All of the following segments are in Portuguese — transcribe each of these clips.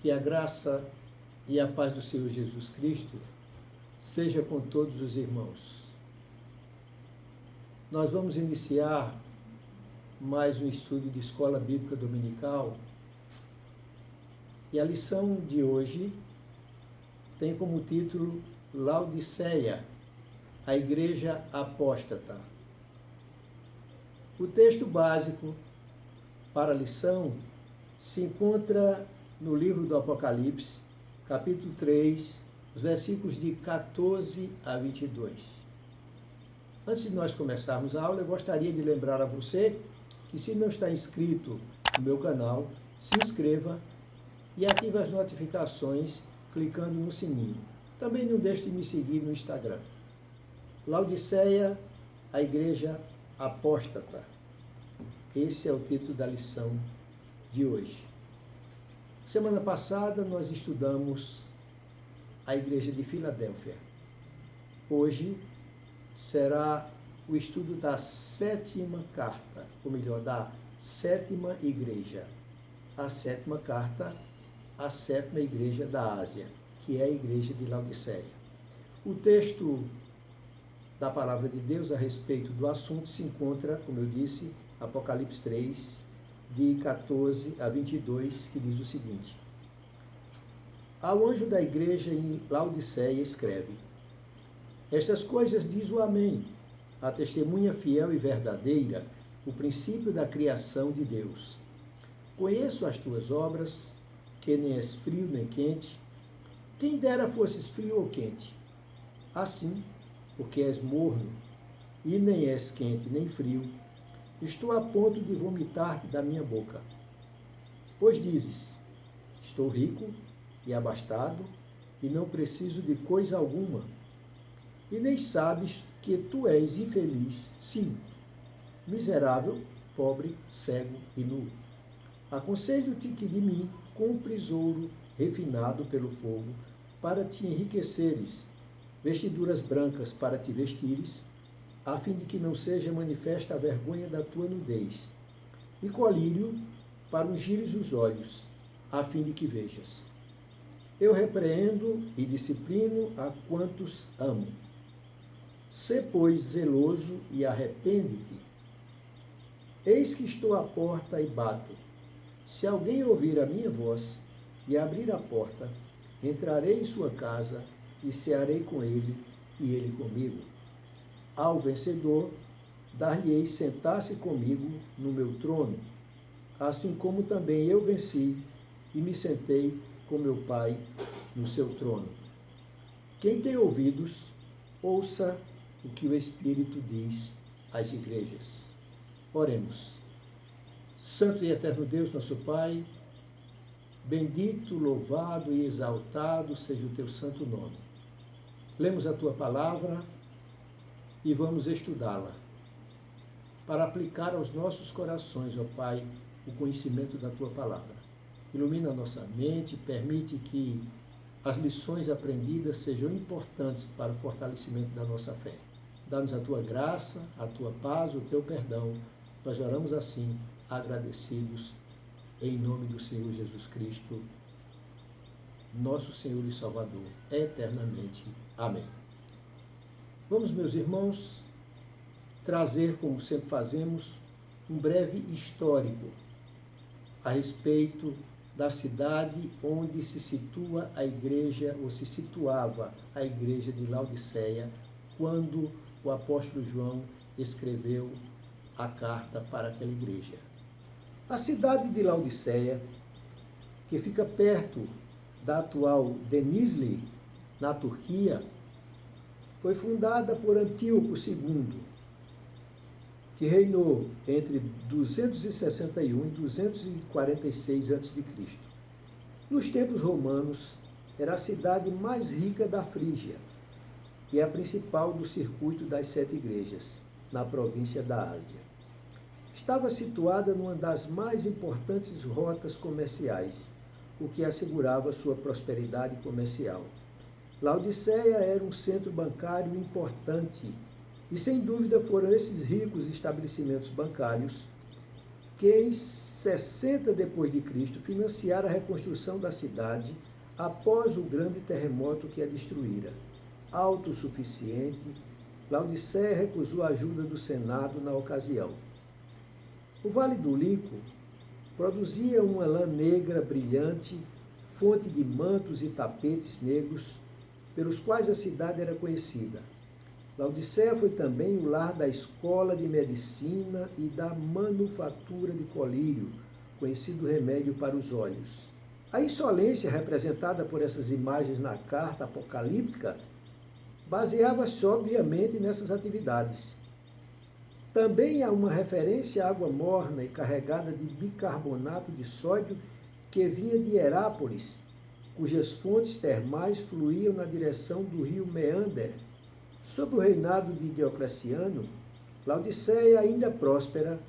Que a graça e a paz do Senhor Jesus Cristo seja com todos os irmãos. Nós vamos iniciar mais um estudo de Escola Bíblica Dominical e a lição de hoje tem como título Laodiceia, a Igreja Apóstata. O texto básico para a lição se encontra no livro do Apocalipse, capítulo 3, os versículos de 14 a 22. Antes de nós começarmos a aula, eu gostaria de lembrar a você que, se não está inscrito no meu canal, se inscreva e ative as notificações clicando no sininho. Também não deixe de me seguir no Instagram. Laodiceia, a Igreja Apóstata. Esse é o título da lição de hoje. Semana passada nós estudamos a Igreja de Filadélfia. Hoje será o estudo da sétima carta, ou melhor, da sétima igreja. A sétima carta, a sétima igreja da Ásia, que é a Igreja de Laodiceia. O texto da Palavra de Deus a respeito do assunto se encontra, como eu disse, Apocalipse 3, de 14 a 22, que diz o seguinte: Ao anjo da igreja em Laodiceia escreve: Estas coisas diz o Amém, a testemunha fiel e verdadeira, o princípio da criação de Deus. Conheço as tuas obras, que nem és frio nem quente. Quem dera fosses frio ou quente. Assim, porque és morno, e nem és quente nem frio, estou a ponto de vomitar-te da minha boca. Pois dizes: estou rico e abastado, e não preciso de coisa alguma. E nem sabes que tu és infeliz, sim, miserável, pobre, cego e nu. Aconselho-te que de mim compres ouro refinado pelo fogo, para te enriqueceres, vestiduras brancas para te vestires, a fim de que não seja manifesta a vergonha da tua nudez, e colírio para ungires os olhos, a fim de que vejas. Eu repreendo e disciplino a quantos amo. Sê, pois, zeloso e arrepende-te. Eis que estou à porta e bato. Se alguém ouvir a minha voz e abrir a porta, entrarei em sua casa e cearei com ele e ele comigo. Ao vencedor, dar-lhe-ei sentar-se comigo no meu trono, assim como também eu venci e me sentei com meu Pai no seu trono. Quem tem ouvidos, ouça o que o Espírito diz às igrejas. Oremos. Santo e eterno Deus, nosso Pai, bendito, louvado e exaltado seja o teu santo nome. Lemos a tua palavra e vamos estudá-la, para aplicar aos nossos corações, ó Pai, o conhecimento da Tua palavra. Ilumina a nossa mente, permite que as lições aprendidas sejam importantes para o fortalecimento da nossa fé. Dá-nos a Tua graça, a Tua paz, o Teu perdão. Nós oramos assim, agradecidos, em nome do Senhor Jesus Cristo, nosso Senhor e Salvador, eternamente. Amém. Vamos, meus irmãos, trazer, como sempre fazemos, um breve histórico a respeito da cidade onde se situa a igreja, ou se situava a igreja de Laodiceia, quando o apóstolo João escreveu a carta para aquela igreja. A cidade de Laodiceia, que fica perto da atual Denizli, na Turquia, foi fundada por Antíoco II, que reinou entre 261 e 246 a.C. Nos tempos romanos, era a cidade mais rica da Frígia e a principal do circuito das 7 igrejas, na província da Ásia. Estava situada numa das mais importantes rotas comerciais, o que assegurava sua prosperidade comercial. Laodiceia era um centro bancário importante e, sem dúvida, foram esses ricos estabelecimentos bancários que em 60 depois de Cristo financiara a reconstrução da cidade após o grande terremoto que a destruíra. Autossuficiente, Laodiceia recusou a ajuda do Senado na ocasião. O Vale do Lico produzia uma lã negra brilhante, fonte de mantos e tapetes negros, pelos quais a cidade era conhecida. Laodiceia foi também o lar da escola de medicina e da manufatura de colírio, conhecido remédio para os olhos. A insolência representada por essas imagens na carta apocalíptica baseava-se obviamente nessas atividades. Também há uma referência à água morna e carregada de bicarbonato de sódio que vinha de Herápolis, cujas fontes termais fluíam na direção do rio Meander. Sob o reinado de Diocleciano, Laodiceia, ainda próspera,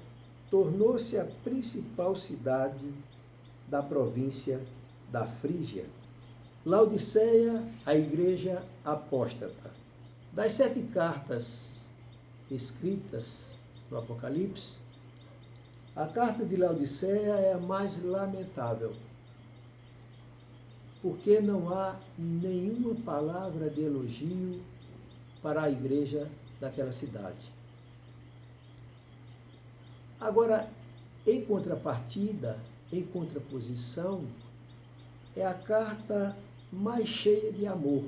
tornou-se a principal cidade da província da Frígia. Laodiceia, a igreja apóstata. Das 7 cartas escritas no Apocalipse, a carta de Laodiceia é a mais lamentável, porque não há nenhuma palavra de elogio para a igreja daquela cidade. Agora, em contrapartida, em contraposição, é a carta mais cheia de amor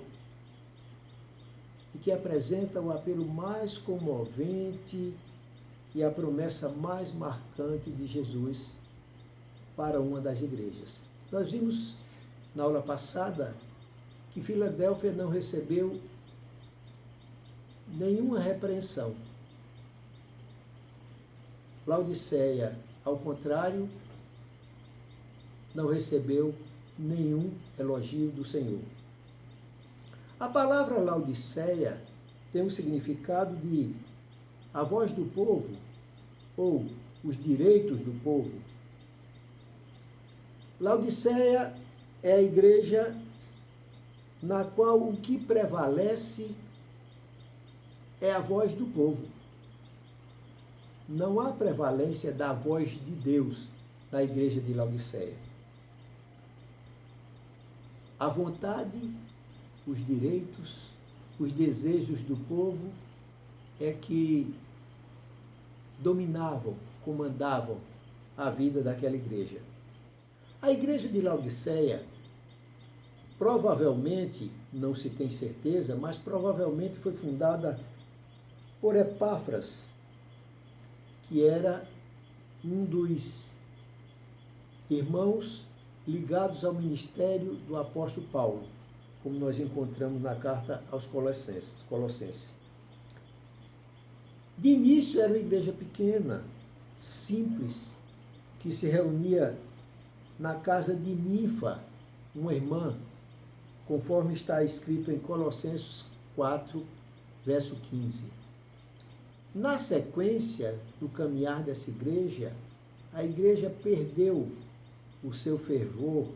e que apresenta o apelo mais comovente e a promessa mais marcante de Jesus para uma das igrejas. Nós vimos na aula passada que Filadélfia não recebeu nenhuma repreensão. Laodiceia, ao contrário, não recebeu nenhum elogio do Senhor. A palavra Laodiceia tem um significado de a voz do povo ou os direitos do povo. Laodiceia é a igreja na qual o que prevalece é a voz do povo. Não há prevalência da voz de Deus na igreja de Laodiceia. A vontade, os direitos, os desejos do povo é que dominavam, comandavam a vida daquela igreja. A igreja de Laodiceia, provavelmente, não se tem certeza, mas provavelmente foi fundada por Epáfras, que era um dos irmãos ligados ao ministério do apóstolo Paulo, como nós encontramos na carta aos Colossenses. De início era uma igreja pequena, simples, que se reunia na casa de Ninfa, uma irmã, conforme está escrito em Colossenses 4, verso 15. Na sequência do caminhar dessa igreja, a igreja perdeu o seu fervor,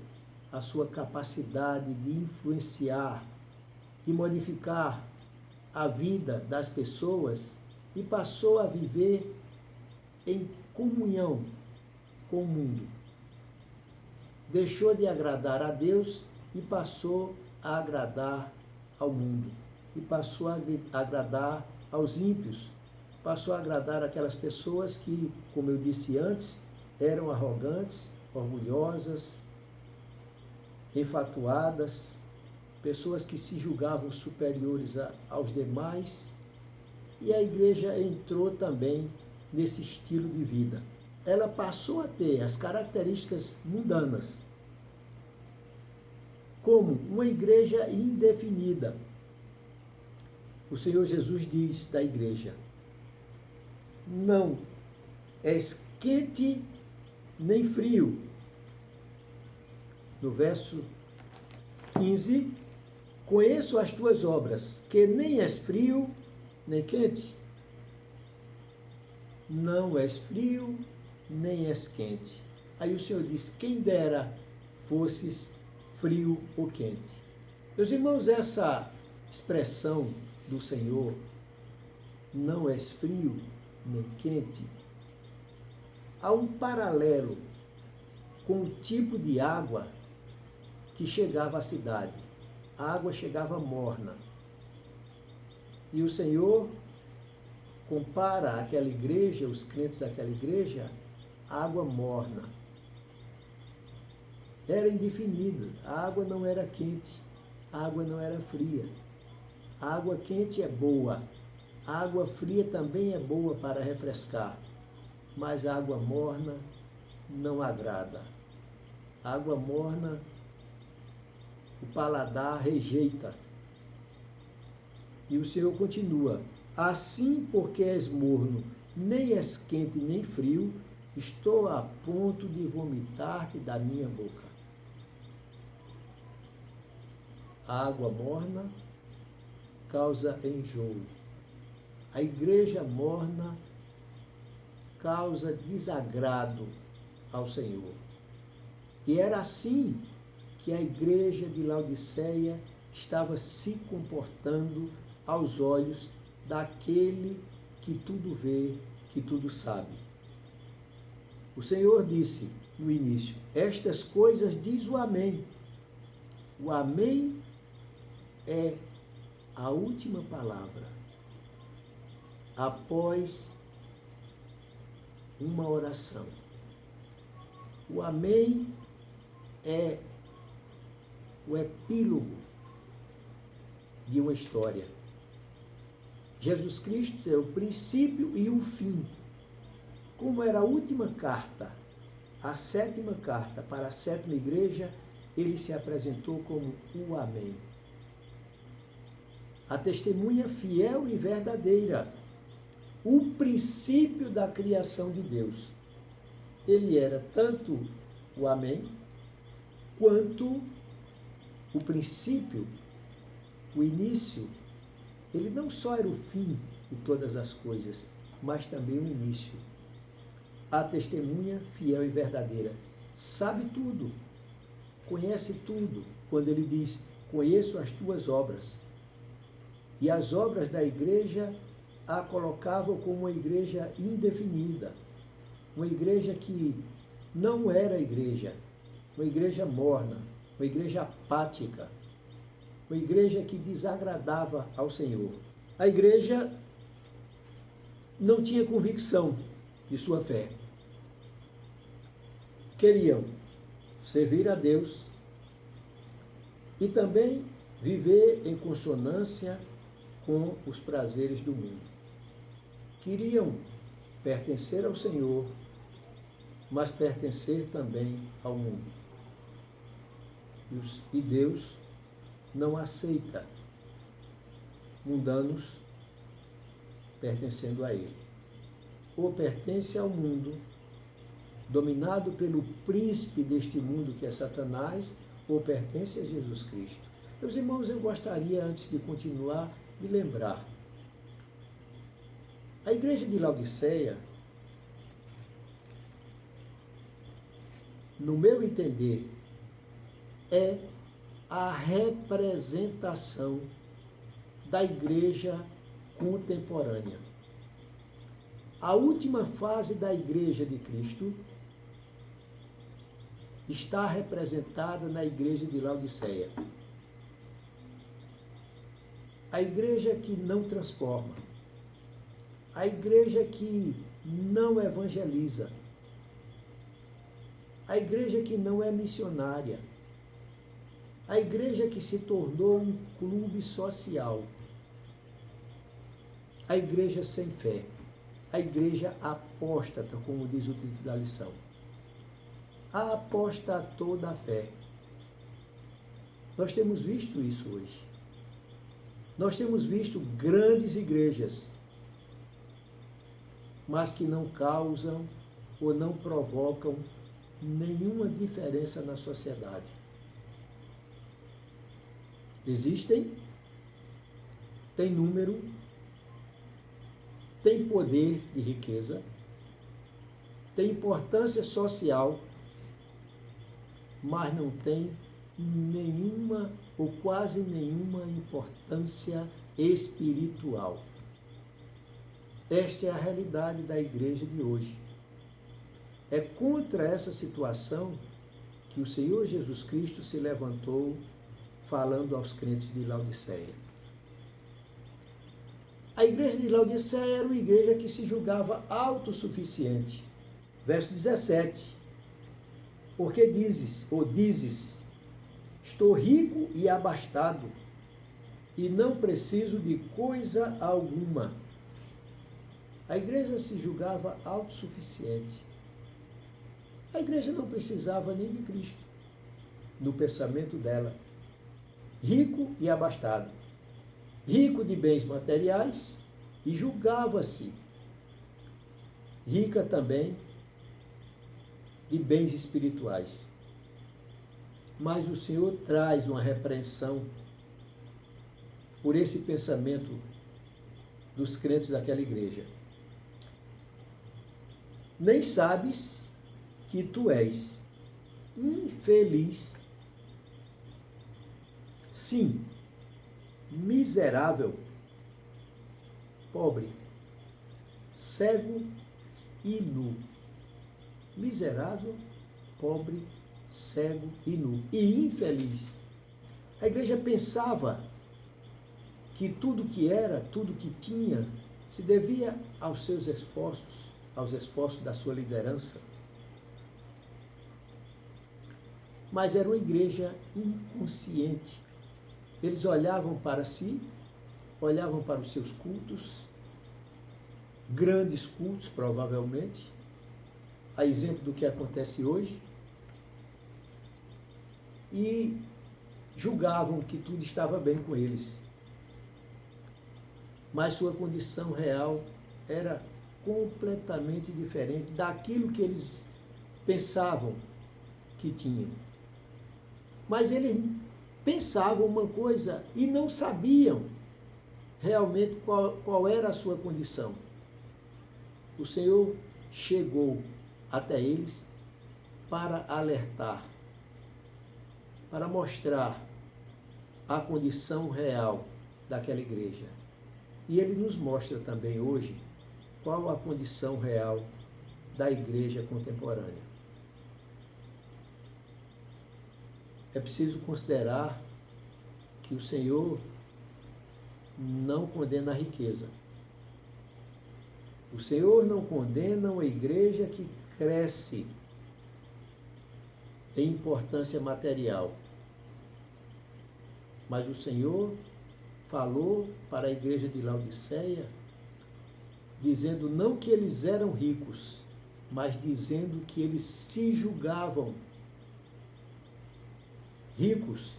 a sua capacidade de influenciar, de modificar a vida das pessoas e passou a viver em comunhão com o mundo. Deixou de agradar a Deus e passou a agradar ao mundo. E passou a agradar aos ímpios. Passou a agradar aquelas pessoas que, como eu disse antes, eram arrogantes, orgulhosas, enfatuadas, pessoas que se julgavam superiores aos demais. E a igreja entrou também nesse estilo de vida. Ela passou a ter as características mundanas, como uma igreja indefinida. O Senhor Jesus diz da igreja: não és quente nem frio. No verso 15, conheço as tuas obras, que nem és frio nem quente. Não és frio nem és quente. Aí o Senhor diz: quem dera fosses frio ou quente. Meus irmãos, essa expressão do Senhor, não és frio nem quente, há um paralelo com o tipo de água que chegava à cidade. A água chegava morna. E o Senhor compara aquela igreja, os crentes daquela igreja, à água morna. Era indefinido, a água não era quente, a água não era fria. A água quente é boa, a água fria também é boa para refrescar, mas a água morna não agrada. A água morna, o paladar rejeita. E o Senhor continua: assim, porque és morno, nem és quente nem frio, estou a ponto de vomitar-te da minha boca. A água morna causa enjoo. A igreja morna causa desagrado ao Senhor. E era assim que a igreja de Laodiceia estava se comportando aos olhos daquele que tudo vê, que tudo sabe. O Senhor disse no início: estas coisas diz o Amém. O Amém é a última palavra após uma oração. O Amém é o epílogo de uma história. Jesus Cristo é o princípio e o fim. Como era a última carta, a sétima carta para a sétima igreja, ele se apresentou como o Amém. A testemunha fiel e verdadeira, o princípio da criação de Deus. Ele era tanto o Amém, quanto o princípio, o início. Ele não só era o fim de todas as coisas, mas também o início. A testemunha fiel e verdadeira sabe tudo, conhece tudo. Quando ele diz: conheço as tuas obras. E as obras da igreja a colocavam como uma igreja indefinida, uma igreja que não era igreja, uma igreja morna, uma igreja apática, uma igreja que desagradava ao Senhor. A igreja não tinha convicção de sua fé. Queriam servir a Deus e também viver em consonância com os prazeres do mundo. Queriam pertencer ao Senhor, mas pertencer também ao mundo. E Deus não aceita mundanos pertencendo a Ele. Ou pertence ao mundo, dominado pelo príncipe deste mundo que é Satanás, ou pertence a Jesus Cristo. Meus irmãos, eu gostaria, antes de continuar, de lembrar. A igreja de Laodiceia, no meu entender, é a representação da igreja contemporânea. A última fase da igreja de Cristo está representada na igreja de Laodiceia. A igreja que não transforma, a igreja que não evangeliza, a igreja que não é missionária, a igreja que se tornou um clube social, a igreja sem fé, a igreja apóstata, como diz o título da lição. A apostatou da fé. Nós temos visto isso hoje. Nós temos visto grandes igrejas, mas que não causam ou não provocam nenhuma diferença na sociedade. Existem, tem número, tem poder de riqueza, tem importância social, mas não tem nenhuma ou quase nenhuma importância espiritual. Esta é a realidade da igreja de hoje. É contra essa situação que o Senhor Jesus Cristo se levantou falando aos crentes de Laodiceia. A igreja de Laodiceia era uma igreja que se julgava autossuficiente. Verso 17. Porque dizes, estou rico e abastado, e não preciso de coisa alguma. A igreja se julgava autossuficiente. A igreja não precisava nem de Cristo, no pensamento dela. Rico e abastado. Rico de bens materiais e julgava-se rica também de bens espirituais. Mas o Senhor traz uma repreensão por esse pensamento dos crentes daquela igreja. Nem sabes que tu és infeliz, sim, miserável, pobre, cego e nu. Miserável, pobre, cego e nu. E infeliz. A igreja pensava que tudo que era, tudo que tinha, se devia aos seus esforços, aos esforços da sua liderança. Mas era uma igreja inconsciente. Eles olhavam para si, olhavam para os seus cultos, grandes cultos, provavelmente, a exemplo do que acontece hoje, e julgavam que tudo estava bem com eles. Mas sua condição real era completamente diferente daquilo que eles pensavam que tinham. Mas eles pensavam uma coisa e não sabiam realmente qual era a sua condição. O Senhor chegou até eles para alertar, para mostrar a condição real daquela igreja. E Ele nos mostra também hoje qual a condição real da igreja contemporânea. É preciso considerar que o Senhor não condena a riqueza. O Senhor não condena uma igreja que cresce em importância material. Mas o Senhor falou para a igreja de Laodiceia, dizendo não que eles eram ricos, mas dizendo que eles se julgavam ricos,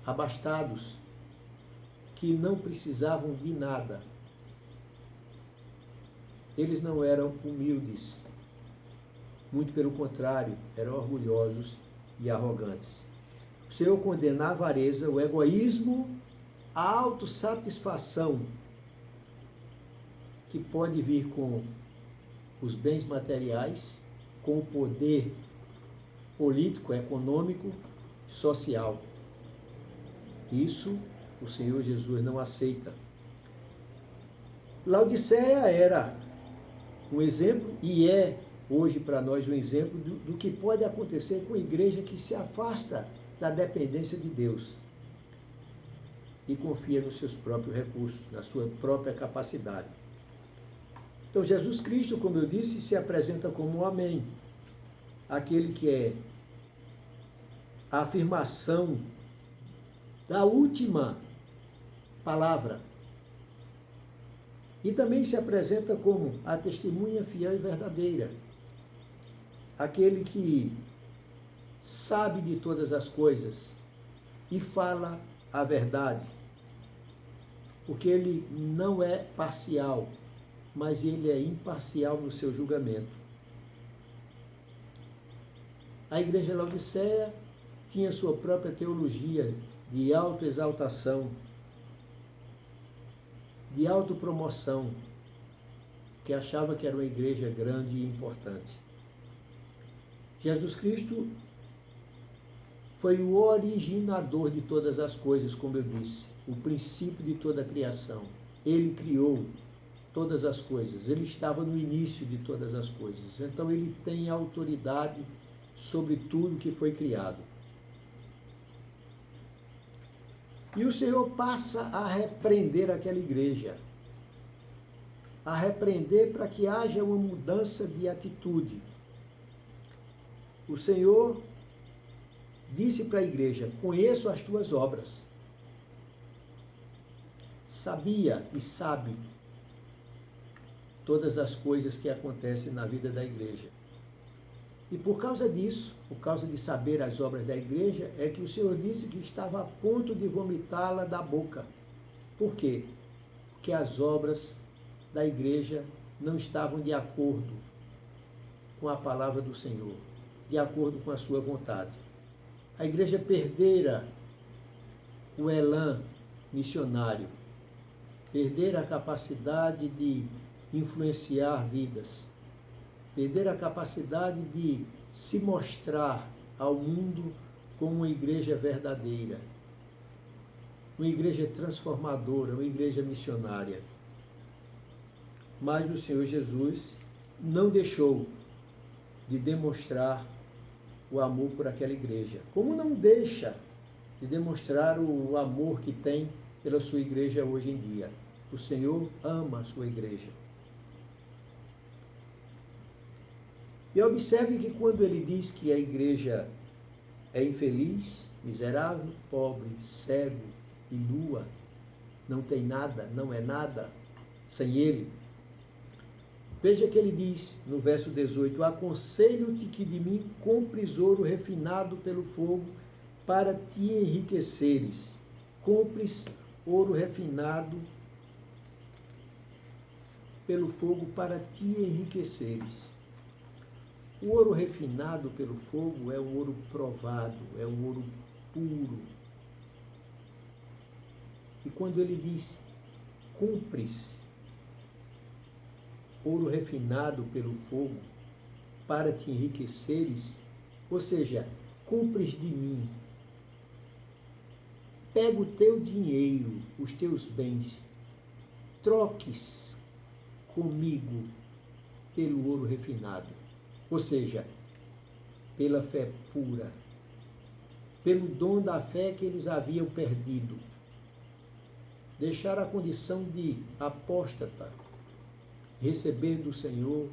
abastados, que não precisavam de nada. Eles não eram humildes, muito pelo contrário, eram orgulhosos e arrogantes. O Senhor condena a avareza, o egoísmo, a autossatisfação que pode vir com os bens materiais, com o poder político, econômico, social. Isso o Senhor Jesus não aceita. Laodiceia era um exemplo e é hoje para nós um exemplo do que pode acontecer com a igreja que se afasta da dependência de Deus e confia nos seus próprios recursos, na sua própria capacidade. Então Jesus Cristo, como eu disse, se apresenta como um amém, aquele que é a afirmação da última palavra. E também se apresenta como a testemunha fiel e verdadeira, aquele que sabe de todas as coisas e fala a verdade, porque ele não é parcial, mas ele é imparcial no seu julgamento. A igreja de Laodiceia tinha sua própria teologia de autoexaltação, de autopromoção, que achava que era uma igreja grande e importante. Jesus Cristo foi o originador de todas as coisas, como eu disse, o princípio de toda a criação. Ele criou todas as coisas. Ele estava no início de todas as coisas. Então ele tem autoridade sobre tudo que foi criado. E o Senhor passa a repreender aquela igreja. A repreender para que haja uma mudança de atitude. O Senhor disse para a igreja: conheço as tuas obras. Sabia e sabe todas as coisas que acontecem na vida da igreja. E por causa disso, por causa de saber as obras da igreja, é que o Senhor disse que estava a ponto de vomitá-la da boca. Por quê? Porque as obras da igreja não estavam de acordo com a palavra do Senhor, de acordo com a sua vontade. A igreja perdera o elan missionário, perdera a capacidade de influenciar vidas, perder a capacidade de se mostrar ao mundo como uma igreja verdadeira, uma igreja transformadora, uma igreja missionária. Mas o Senhor Jesus não deixou de demonstrar o amor por aquela igreja, como não deixa de demonstrar o amor que tem pela sua igreja hoje em dia. O Senhor ama a sua igreja. E observe que quando ele diz que a igreja é infeliz, miserável, pobre, cego e nua, não tem nada, não é nada sem ele. Veja que ele diz no verso 18: aconselho-te que de mim compres ouro refinado pelo fogo para te enriqueceres. Compres ouro refinado pelo fogo para te enriqueceres. O ouro refinado pelo fogo é um ouro provado, é um ouro puro. E quando ele diz, compres ouro refinado pelo fogo para te enriqueceres, ou seja, compres de mim. Pega o teu dinheiro, os teus bens, troques comigo pelo ouro refinado. Ou seja, pela fé pura, pelo dom da fé que eles haviam perdido. Deixar a condição de apóstata, receber do Senhor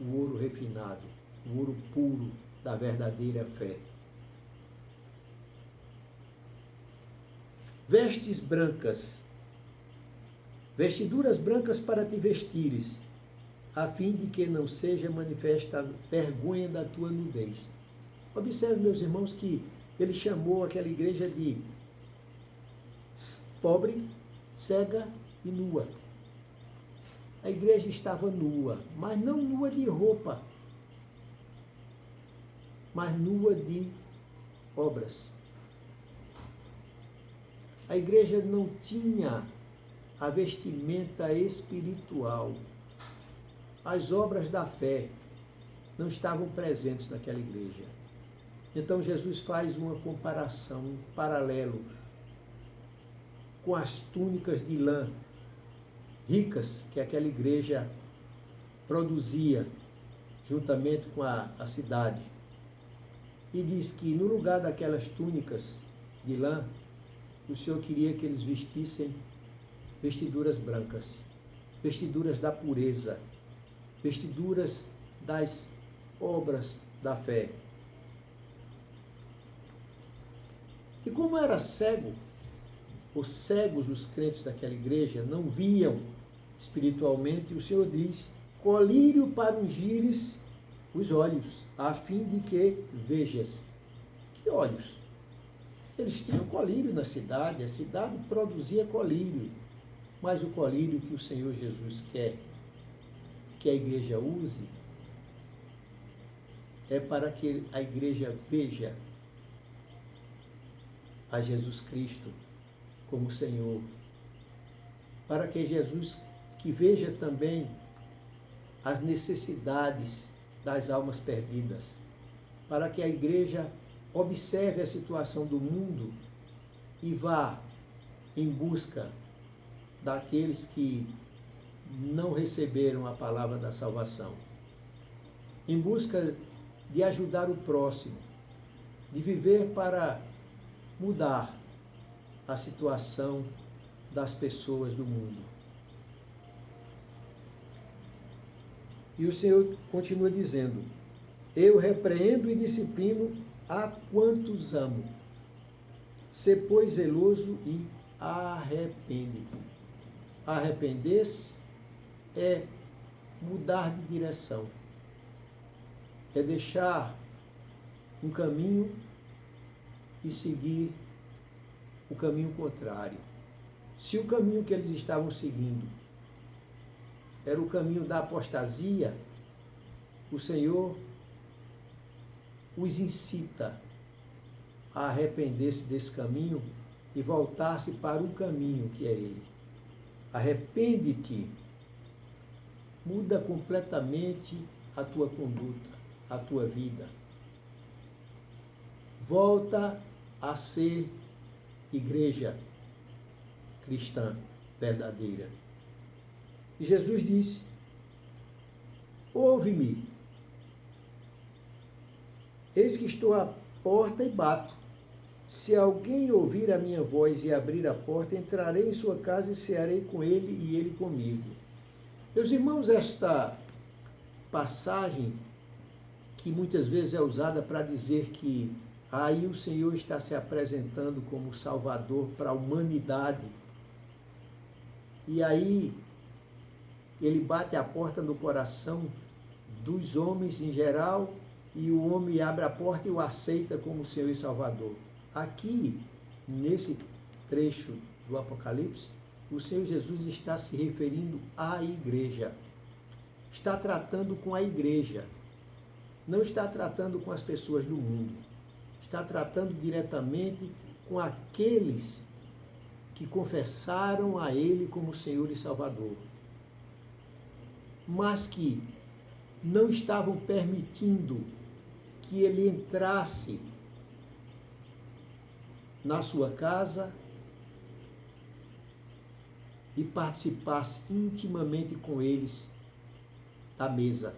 o ouro refinado, o ouro puro da verdadeira fé. Vestes brancas, vestiduras brancas para te vestires, a fim de que não seja manifesta a vergonha da tua nudez. Observe, meus irmãos, que ele chamou aquela igreja de pobre, cega e nua. A igreja estava nua, mas não nua de roupa, mas nua de obras. A igreja não tinha a vestimenta espiritual. As obras da fé não estavam presentes naquela igreja. Então Jesus faz uma comparação, um paralelo com as túnicas de lã ricas que aquela igreja produzia juntamente com a cidade. E diz que no lugar daquelas túnicas de lã, o Senhor queria que eles vestissem vestiduras brancas, vestiduras da pureza, vestiduras das obras da fé. E como era cego, os cegos, os crentes daquela igreja, não viam espiritualmente, o Senhor diz, colírio para ungires os olhos, a fim de que vejas. Que olhos? Eles tinham colírio na cidade, a cidade produzia colírio, mas o colírio que o Senhor Jesus quer que a igreja use é para que a igreja veja a Jesus Cristo como Senhor, para que Jesus que veja também as necessidades das almas perdidas, para que a igreja observe a situação do mundo e vá em busca daqueles que não receberam a palavra da salvação, em busca de ajudar o próximo, de viver para mudar a situação das pessoas do mundo. E o Senhor continua dizendo: eu repreendo e disciplino a quantos amo. Sê, pois, zeloso e arrepende-te. Arrepender-se é mudar de direção, é deixar um caminho e seguir o caminho contrário. Se o caminho que eles estavam seguindo era o caminho da apostasia, o Senhor os incita a arrepender-se desse caminho e voltar-se para o caminho que é Ele. Arrepende-te, muda completamente a tua conduta, a tua vida. Volta a ser igreja cristã verdadeira. E Jesus disse: ouve-me, eis que estou à porta e bato. Se alguém ouvir a minha voz e abrir a porta, entrarei em sua casa e cearei com ele e ele comigo. Meus irmãos, esta passagem, que muitas vezes é usada para dizer que aí o Senhor está se apresentando como Salvador para a humanidade, e aí ele bate a porta no coração dos homens em geral, e o homem abre a porta e o aceita como Senhor e Salvador. Aqui, nesse trecho do Apocalipse, o Senhor Jesus está se referindo à igreja. Está tratando com a igreja. Não está tratando com as pessoas do mundo. Está tratando diretamente com aqueles que confessaram a Ele como Senhor e Salvador, mas que não estavam permitindo que Ele entrasse na sua casa e participasse intimamente com eles da mesa.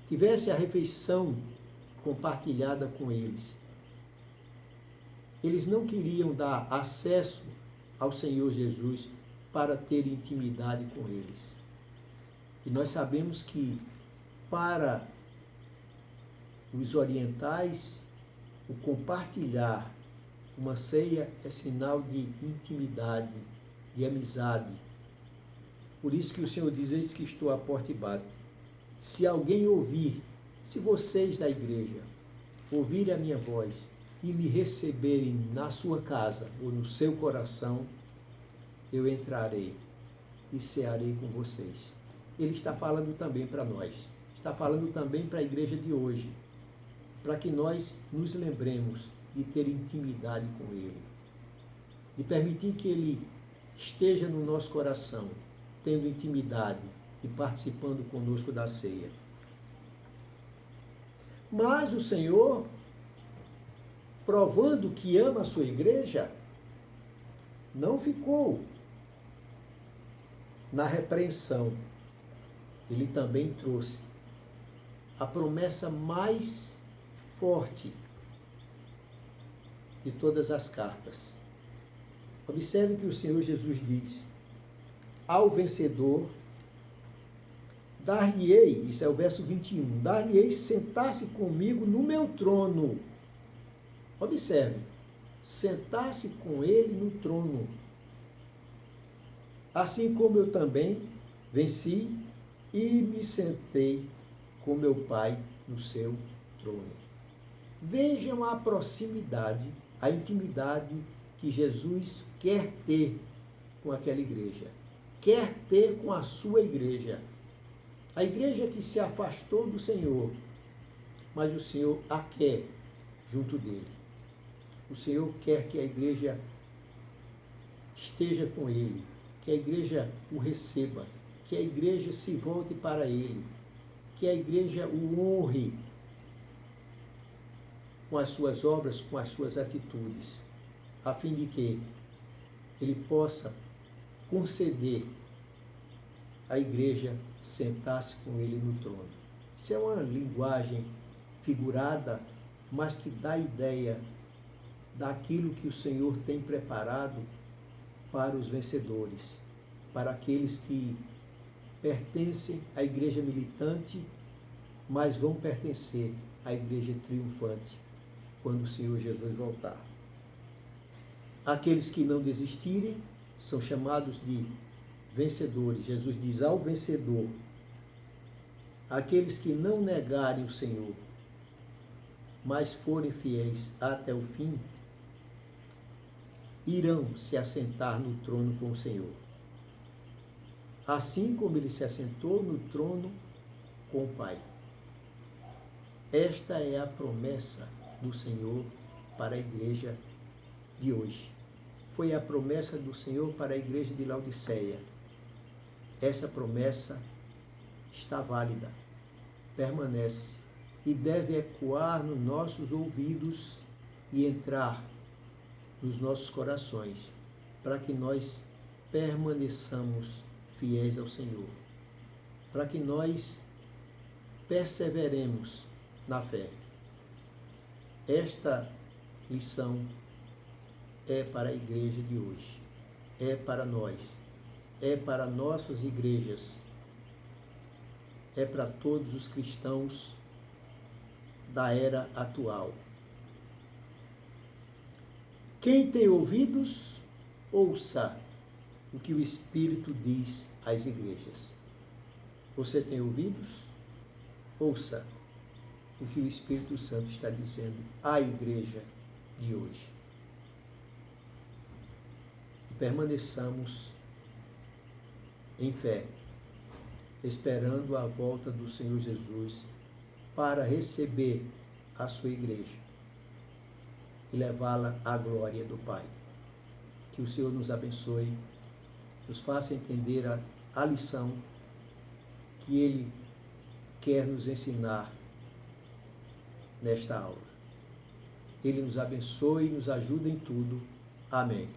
Tivesse a refeição compartilhada com eles. Eles não queriam dar acesso ao Senhor Jesus para ter intimidade com eles. E nós sabemos que para os orientais, o compartilhar uma ceia é sinal de intimidade, de amizade. Por isso que o Senhor diz: eis que estou à porta e bato. Se alguém ouvir, se vocês da igreja ouvirem a minha voz e me receberem na sua casa ou no seu coração, eu entrarei e cearei com vocês. Ele está falando também para nós, está falando também para a igreja de hoje, para que nós nos lembremos de ter intimidade com Ele, de permitir que Ele esteja no nosso coração, tendo intimidade e participando conosco da ceia. Mas o Senhor, provando que ama a sua igreja, não ficou na repreensão. Ele também trouxe a promessa mais forte de todas as cartas. Observe que o Senhor Jesus diz: ao vencedor dar-lhe-ei, isso é o verso 21, dar-lhe-ei sentar-se comigo no meu trono. Observe, sentar-se com ele no trono. Assim como eu também venci e me sentei com meu Pai no seu trono. Vejam a proximidade, a intimidade que Jesus quer ter com aquela igreja, quer ter com a sua igreja. A igreja que se afastou do Senhor, mas o Senhor a quer junto dele. O Senhor quer que a igreja esteja com ele, que a igreja o receba, que a igreja se volte para ele, que a igreja o honre com as suas obras, com as suas atitudes, a fim de que ele possa conceder a igreja sentar-se com ele no trono. Isso é uma linguagem figurada, mas que dá ideia daquilo que o Senhor tem preparado para os vencedores, para aqueles que pertencem à igreja militante, mas vão pertencer à igreja triunfante quando o Senhor Jesus voltar. Aqueles que não desistirem são chamados de vencedores. Jesus diz ao vencedor: aqueles que não negarem o Senhor, mas forem fiéis até o fim, irão se assentar no trono com o Senhor. Assim como ele se assentou no trono com o Pai. Esta é a promessa do Senhor para a igreja de hoje. Foi a promessa do Senhor para a igreja de Laodiceia. Essa promessa está válida, permanece e deve ecoar nos nossos ouvidos e entrar nos nossos corações, para que nós permaneçamos fiéis ao Senhor, para que nós perseveremos na fé. Esta lição é para a igreja de hoje, é para nós, é para nossas igrejas, é para todos os cristãos da era atual. Quem tem ouvidos, ouça o que o Espírito diz às igrejas. Você tem ouvidos? Ouça o que o Espírito Santo está dizendo à igreja de hoje. E permaneçamos em fé, esperando a volta do Senhor Jesus para receber a sua igreja e levá-la à glória do Pai. Que o Senhor nos abençoe, nos faça entender a lição que Ele quer nos ensinar nesta aula. Ele nos abençoe e nos ajude em tudo. Amém.